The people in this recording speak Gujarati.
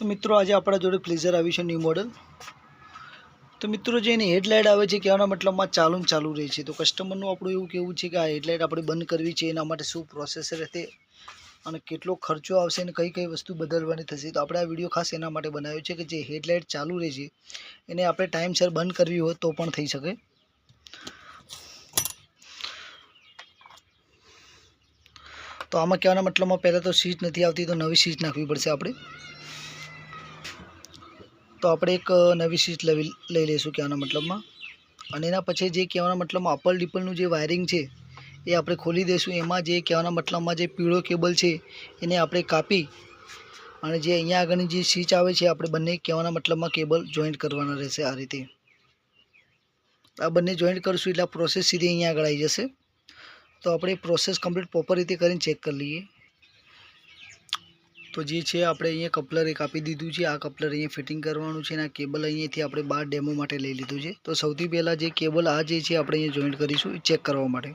તો મિત્રો આજે આપણા જોડે પ્લેઝર આવી છે ન્યૂ મોડલ। તો મિત્રો જે એની હેડલાઇટ આવે છે કહેવાનો મતલબમાં ચાલુ રહે છે। તો કસ્ટમરનું આપણું એવું કહેવું છે કે આ હેડલાઇટ આપણે બંધ કરવી છે, એના માટે શું પ્રોસેસ રહેશે અને કેટલો ખર્ચો આવશે અને કઈ કઈ વસ્તુ બદલવાની થશે। તો આપણે આ વિડીયો ખાસ એના માટે બનાવ્યો છે કે જે હેડલાઇટ ચાલુ રહે છે એને આપણે ટાઈમસર બંધ કરવી હોય તો પણ થઈ શકે। તો આમાં કહેવાના મતલબમાં પહેલાં તો સ્વિચ નથી આવતી, તો નવી સ્વિચ નાખવી પડશે આપણે। તો આપણે એક નવી સ્વિચ લઈ લઈશું કહેવાના મતલબમાં, અને એના પછી જે કહેવાના મતલબમાં અપર ડીપલનું જે વાયરિંગ છે એ આપણે ખોલી દઈશું। એમાં જે કહેવાના મતલબમાં જે પીળો કેબલ છે એને આપણે કાપી અને જે અહીંયા આગળની જે સ્વિચ આવે છે આપણે બંને કહેવાના મતલબમાં કેબલ જોઈન્ટ કરવાના રહેશે। આ રીતે આ બંને જોઈન્ટ કરશું એટલે પ્રોસેસ સીધી અહીંયા આગળ આવી જશે। તો આપણે પ્રોસેસ કમ્પ્લીટ પ્રોપર રીતે કરીને ચેક કરી લઈએ। તો જે છે આપણે અહીંયા કપલર એક આપી દીધું છે, આ કપલર અહીંયા ફિટિંગ કરવાનું છે અને આ કેબલ અહીંયાથી આપણે બહાર ડેમો માટે લઈ લીધું છે। તો સૌથી પહેલાં જે કેબલ આ જે છે આપણે અહીંયા જોઈન્ટ કરીશું ચેક કરવા માટે।